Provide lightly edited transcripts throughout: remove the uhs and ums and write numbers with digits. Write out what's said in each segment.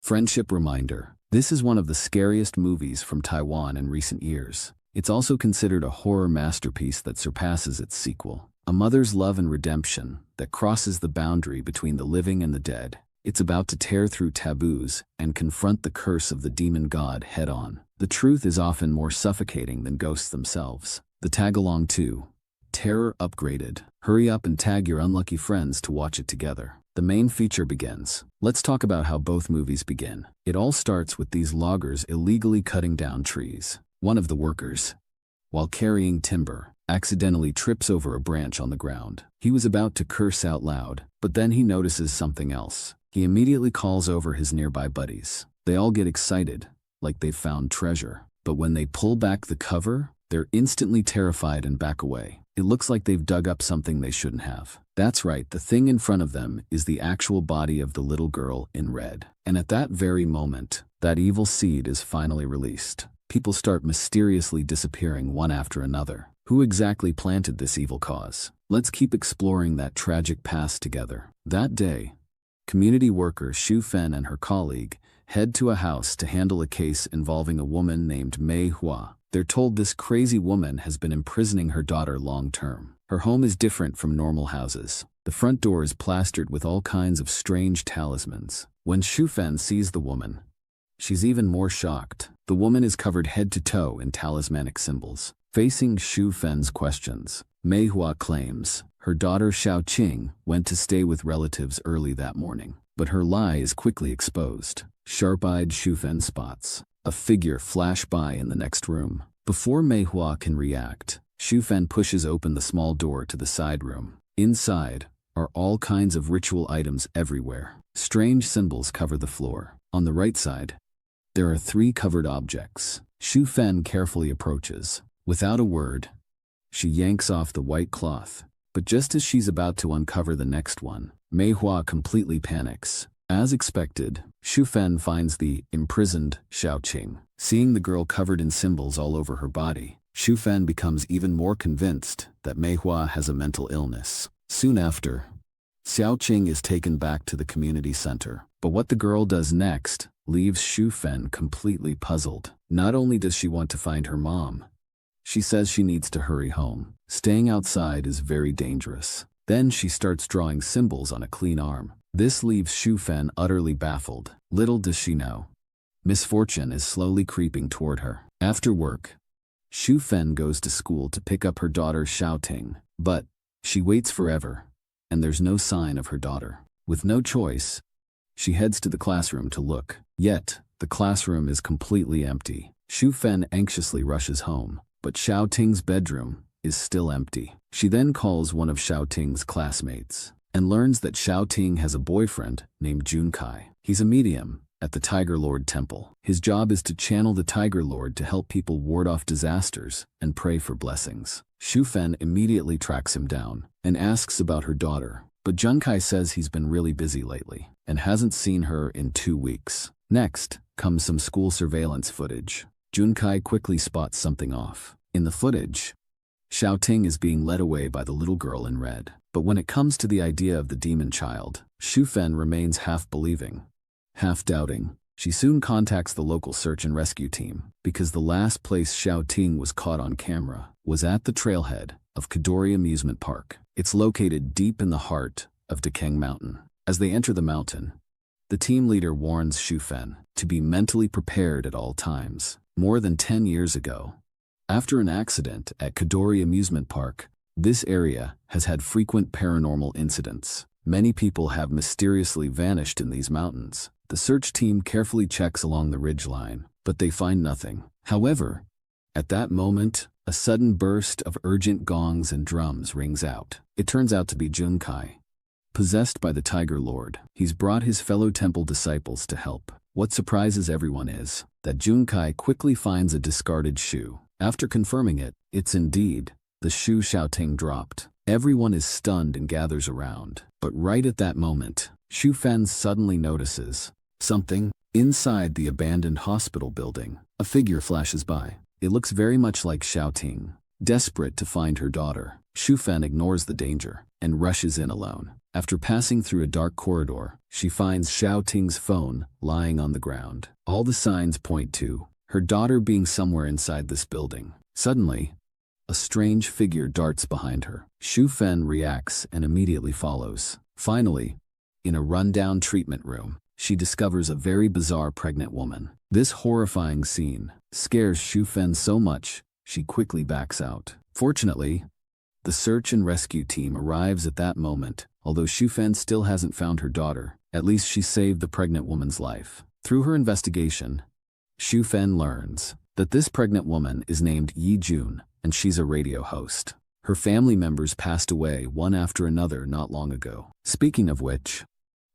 Friendship reminder. This is one of the scariest movies from Taiwan in recent years. It's also considered a horror masterpiece that surpasses its sequel. A mother's love and redemption that crosses the boundary between the living and the dead. It's about to tear through taboos and confront the curse of the demon god head-on. The truth is often more suffocating than ghosts themselves. The tag-along 2. Terror Upgraded. Hurry up and tag your unlucky friends to watch it together. The main feature begins. Let's talk about how both movies begin. It all starts with these loggers illegally cutting down trees. One of the workers, while carrying timber, accidentally trips over a branch on the ground. He was about to curse out loud, but then he notices something else. He immediately calls over his nearby buddies. They all get excited, like they've found treasure. But when they pull back the cover, they're instantly terrified and back away. It looks like they've dug up something they shouldn't have. That's right, the thing in front of them is the actual body of the little girl in red. And at that very moment, that evil seed is finally released. People start mysteriously disappearing one after another. Who exactly planted this evil cause? Let's keep exploring that tragic past together. That day, community worker Shu-fen and her colleague head to a house to handle a case involving a woman named Mei-hua. They're told this crazy woman has been imprisoning her daughter long-term. Her home is different from normal houses. The front door is plastered with all kinds of strange talismans. When Shu-fen sees the woman, she's even more shocked. The woman is covered head to toe in talismanic symbols. Facing Shu-fen's questions, Mei-hua claims her daughter Xiao-qing went to stay with relatives early that morning. But her lie is quickly exposed. Sharp-eyed Shu-fen spots a figure flash by in the next room. Before Mei-hua can react, Shu-fen pushes open the small door to the side room. Inside are all kinds of ritual items everywhere. Strange symbols cover the floor. On the right side, there are 3 covered objects. Shu-fen carefully approaches. Without a word, she yanks off the white cloth. But just as she's about to uncover the next one, Mei-hua completely panics. As expected, Shu-fen finds the imprisoned Xiao-qing. Seeing the girl covered in symbols all over her body, Shu-fen becomes even more convinced that Mei-hua has a mental illness. Soon after, Xiao-qing is taken back to the community center. But what the girl does next leaves Shu-fen completely puzzled. Not only does she want to find her mom, she says she needs to hurry home. Staying outside is very dangerous. Then she starts drawing symbols on a clean arm. This leaves Shu-fen utterly baffled. Little does she know, misfortune is slowly creeping toward her. After work, Shu-fen goes to school to pick up her daughter Xiao-ting. But she waits forever, and there's no sign of her daughter. With no choice, she heads to the classroom to look. Yet, the classroom is completely empty. Shu-fen anxiously rushes home, but Xiao-ting's bedroom is still empty. She then calls one of Xiao-ting's classmates and learns that Xiao-ting has a boyfriend named Junkai. He's a medium at the Tiger Lord Temple. His job is to channel the Tiger Lord to help people ward off disasters and pray for blessings. Shu-fen immediately tracks him down and asks about her daughter, but Junkai says he's been really busy lately and hasn't seen her in 2 weeks. Next comes some school surveillance footage. Junkai quickly spots something off. In the footage, Xiao-ting is being led away by the little girl in red. But when it comes to the idea of the demon child, Shu-fen remains half believing, half doubting. She soon contacts the local search and rescue team, because the last place Xiao-ting was caught on camera was at the trailhead of Kadori Amusement Park. It's located deep in the heart of Dekeng Mountain. As they enter the mountain, the team leader warns Shu-fen to be mentally prepared at all times. More than 10 years ago, after an accident at Kadori Amusement Park, this area has had frequent paranormal incidents. Many people have mysteriously vanished in these mountains. The search team carefully checks along the ridgeline, but they find nothing. However, at that moment, a sudden burst of urgent gongs and drums rings out. It turns out to be Junkai, possessed by the Tiger Lord. He's brought his fellow temple disciples to help. What surprises everyone is that Junkai quickly finds a discarded shoe. After confirming it, it's indeed the shoe Xiao-ting dropped. Everyone is stunned and gathers around. But right at that moment, Shu-fen suddenly notices something. Inside the abandoned hospital building, a figure flashes by. It looks very much like Xiao-ting, desperate to find her daughter. Shu-fen ignores the danger and rushes in alone. After passing through a dark corridor, she finds Xiao Ting's phone lying on the ground. All the signs point to her daughter being somewhere inside this building. Suddenly, a strange figure darts behind her. Shu-fen reacts and immediately follows. Finally, in a rundown treatment room, she discovers a very bizarre pregnant woman. This horrifying scene scares Shu-fen so much, she quickly backs out. Fortunately, the search and rescue team arrives at that moment. Although Shu-fen still hasn't found her daughter, at least she saved the pregnant woman's life. Through her investigation, Shu-fen learns that this pregnant woman is named Yi-jun, and she's a radio host. Her family members passed away one after another not long ago. Speaking of which,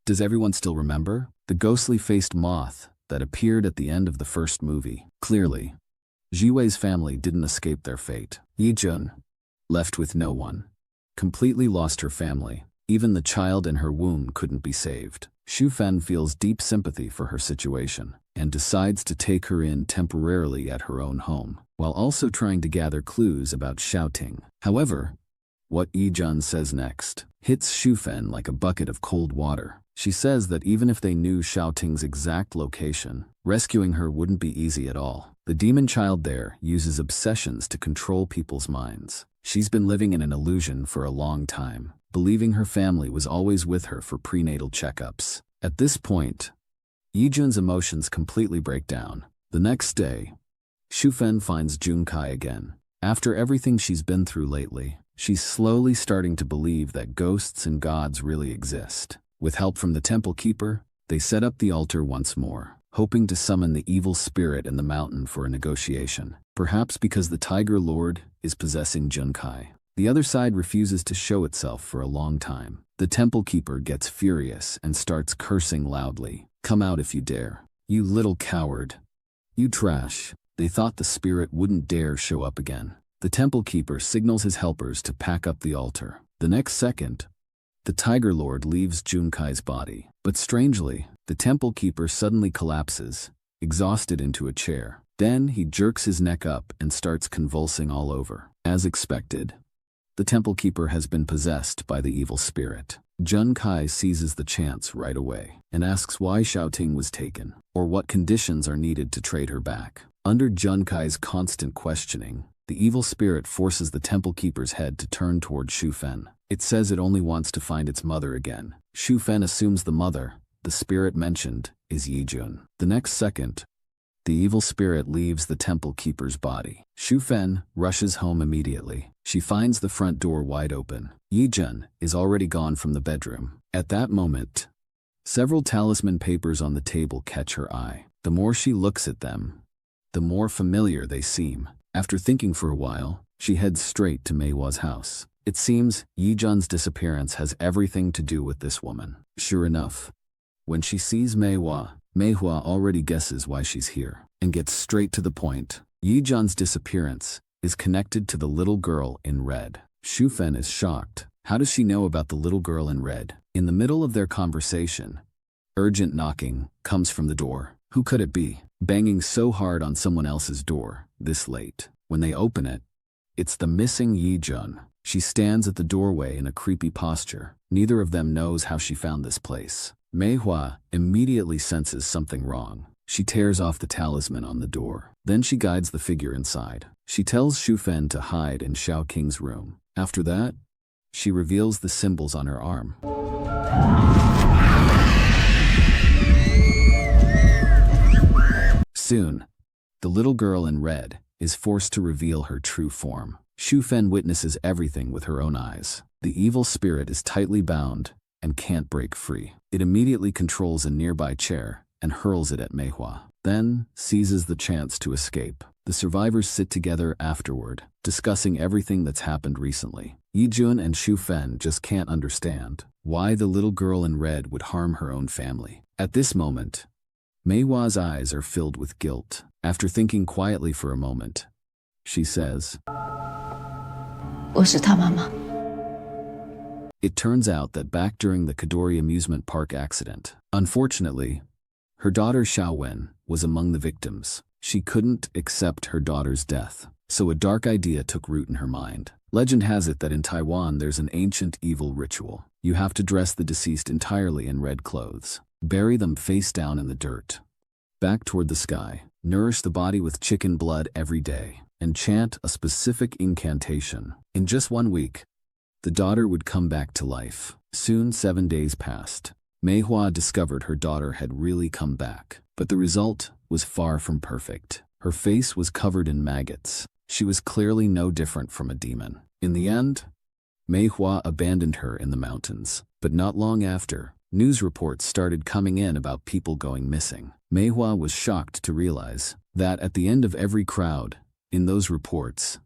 does everyone still remember the ghostly-faced moth that appeared at the end of the first movie? Clearly, Jiwei's family didn't escape their fate. Yi-jun, left with no one, completely lost her family. Even the child in her womb couldn't be saved. Shu-fen feels deep sympathy for her situation and decides to take her in temporarily at her own home, while also trying to gather clues about Xiao Ting. However, what Yi-jun says next hits Shu-fen like a bucket of cold water. She says that even if they knew Xiao Ting's exact location, rescuing her wouldn't be easy at all. The demon child there uses obsessions to control people's minds. She's been living in an illusion for a long time, believing her family was always with her for prenatal checkups. At this point, Yi-jun's emotions completely break down. The next day, Shu-fen finds Junkai again. After everything she's been through lately, she's slowly starting to believe that ghosts and gods really exist. With help from the temple keeper, they set up the altar once more, hoping to summon the evil spirit in the mountain for a negotiation. Perhaps because the Tiger Lord is possessing Junkai, the other side refuses to show itself for a long time. The temple keeper gets furious and starts cursing loudly. "Come out if you dare. You little coward. You trash." They thought the spirit wouldn't dare show up again. The temple keeper signals his helpers to pack up the altar. The next second, the Tiger Lord leaves Junkai's body. But strangely, the temple keeper suddenly collapses, exhausted, into a chair. Then he jerks his neck up and starts convulsing all over. As expected, the temple keeper has been possessed by the evil spirit. Junkai seizes the chance right away and asks why Xiao Ting was taken, or what conditions are needed to trade her back. Under Junkai's constant questioning, the evil spirit forces the temple keeper's head to turn toward Shu-fen. It says it only wants to find its mother again. Shu-fen assumes the mother, the spirit mentioned, is Yi-jun. The next second, the evil spirit leaves the temple keeper's body. Shu-fen rushes home immediately. She finds the front door wide open. Yi-jun is already gone from the bedroom. At that moment, several talisman papers on the table catch her eye. The more she looks at them, the more familiar they seem. After thinking for a while, she heads straight to Mei-hua's house. It seems Yi-jun's disappearance has everything to do with this woman. Sure enough, when she sees Mei-hua, Mei-hua already guesses why she's here and gets straight to the point. Yi-jun's disappearance is connected to the little girl in red. Shu-fen is shocked. How does she know about the little girl in red? In the middle of their conversation, urgent knocking comes from the door. Who could it be, banging so hard on someone else's door this late? When they open it, it's the missing Yi-jun. She stands at the doorway in a creepy posture. Neither of them knows how she found this place. Mei-hua immediately senses something wrong. She tears off the talisman on the door. Then she guides the figure inside. She tells Shu-fen to hide in Xiao King's room. After that, she reveals the symbols on her arm. Soon, the little girl in red is forced to reveal her true form. Shu-fen witnesses everything with her own eyes. The evil spirit is tightly bound and can't break free. It immediately controls a nearby chair and hurls it at Mei-hua, then seizes the chance to escape. The survivors sit together afterward, discussing everything that's happened recently. Yi-jun and Shu-fen just can't understand why the little girl in red would harm her own family. At this moment, Mei-hua's eyes are filled with guilt. After thinking quietly for a moment, she says, 我是她妈妈。 It turns out that back during the Kadori amusement park accident, unfortunately, her daughter Xiaowen was among the victims. She couldn't accept her daughter's death. So a dark idea took root in her mind. Legend has it that in Taiwan there's an ancient evil ritual. You have to dress the deceased entirely in red clothes, bury them face down in the dirt, back toward the sky, nourish the body with chicken blood every day, and chant a specific incantation. In just 1 week, the daughter would come back to life. Soon 7 days passed. Mei-hua discovered her daughter had really come back, but the result was far from perfect. Her face was covered in maggots. She was clearly no different from a demon. In the end, Mei-hua abandoned her in the mountains. But not long after, news reports started coming in about people going missing. Mei-hua was shocked to realize that at the end of every crowd, in those reports,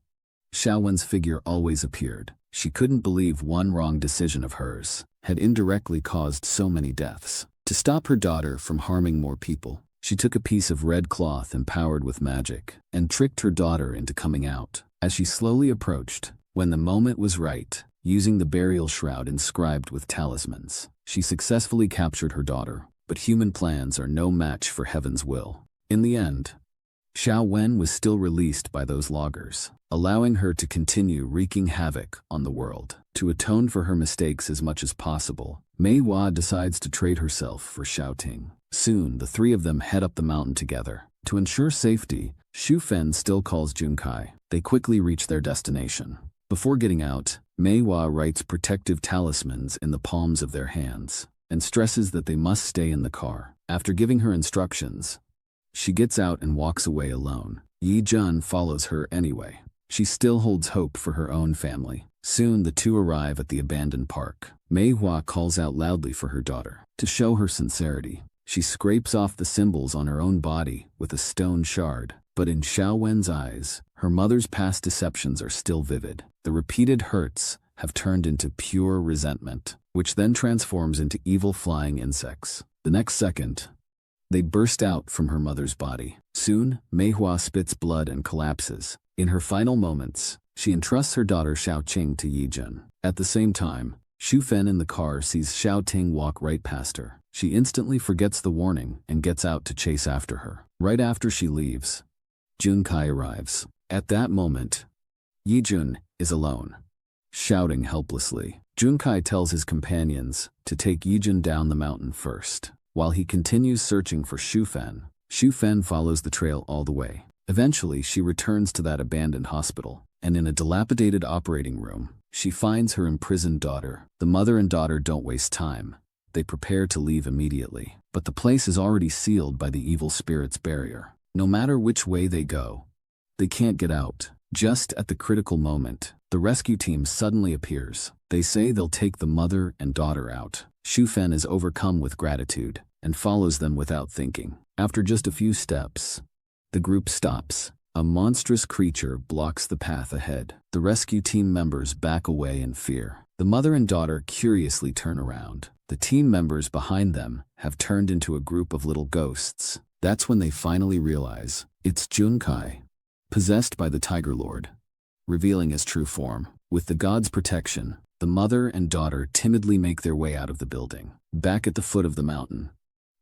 Xiaowen's figure always appeared. She couldn't believe one wrong decision of hers had indirectly caused so many deaths. To stop her daughter from harming more people, she took a piece of red cloth empowered with magic and tricked her daughter into coming out. As she slowly approached, when the moment was right, using the burial shroud inscribed with talismans, she successfully captured her daughter. But human plans are no match for heaven's will. In the end, Xiaowen was still released by those loggers, allowing her to continue wreaking havoc on the world. To atone for her mistakes as much as possible, Mei-hua decides to trade herself for Xiaoting. Soon, the three of them head up the mountain together. To ensure safety, Shu-fen still calls Junkai. They quickly reach their destination. Before getting out, Mei-hua writes protective talismans in the palms of their hands and stresses that they must stay in the car. After giving her instructions, she gets out and walks away alone. Yi-jun follows her anyway. She still holds hope for her own family. Soon the two arrive at the abandoned park. Mei-hua calls out loudly for her daughter. To show her sincerity, she scrapes off the symbols on her own body with a stone shard. But in Xiaowen's eyes, her mother's past deceptions are still vivid. The repeated hurts have turned into pure resentment, which then transforms into evil flying insects. The next second, they burst out from her mother's body. Soon, Mei-hua spits blood and collapses. In her final moments, she entrusts her daughter Xiaoqing to Yi-jun. At the same time, Shu-fen in the car sees Xiaoting walk right past her. She instantly forgets the warning and gets out to chase after her. Right after she leaves, Junkai arrives. At that moment, Yi-jun is alone, shouting helplessly. Junkai tells his companions to take Yi-jun down the mountain first. While he continues searching for Shu-fen, Shu-fen follows the trail all the way. Eventually, she returns to that abandoned hospital, and in a dilapidated operating room, she finds her imprisoned daughter. The mother and daughter don't waste time. They prepare to leave immediately. But the place is already sealed by the evil spirit's barrier. No matter which way they go, they can't get out. Just at the critical moment, the rescue team suddenly appears. They say they'll take the mother and daughter out. Shu-fen is overcome with gratitude and follows them without thinking. After just a few steps, the group stops. A monstrous creature blocks the path ahead. The rescue team members back away in fear. The mother and daughter curiously turn around. The team members behind them have turned into a group of little ghosts. That's when they finally realize it's Junkai, possessed by the Tiger Lord, revealing his true form. With the god's protection, the mother and daughter timidly make their way out of the building. Back at the foot of the mountain,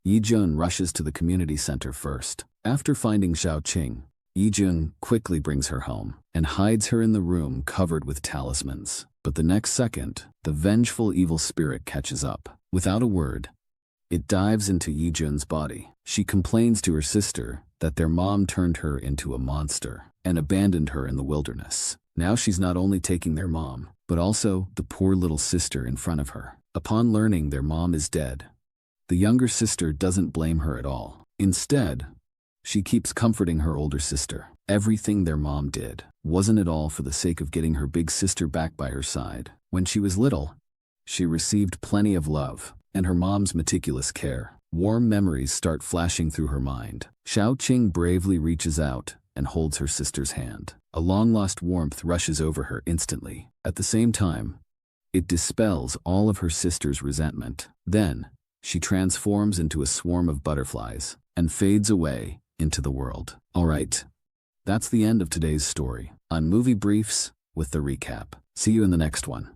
Yi-jun rushes to the community center first. After finding Xiaoqing, Yi-jun quickly brings her home and hides her in the room covered with talismans. But the next second, the vengeful evil spirit catches up. Without a word, it dives into Yi-jun's body. She complains to her sister that their mom turned her into a monster and abandoned her in the wilderness. Now she's not only taking their mom, but also the poor little sister in front of her. Upon learning their mom is dead, the younger sister doesn't blame her at all. Instead, she keeps comforting her older sister. Everything their mom did, wasn't it all for the sake of getting her big sister back by her side? When she was little, she received plenty of love and her mom's meticulous care. Warm memories start flashing through her mind. Xiaoqing bravely reaches out and holds her sister's hand. A long-lost warmth rushes over her instantly. At the same time, it dispels all of her sister's resentment. Then, she transforms into a swarm of butterflies and fades away into the world. Alright, that's the end of today's story on Movie Briefs with the recap. See you in the next one.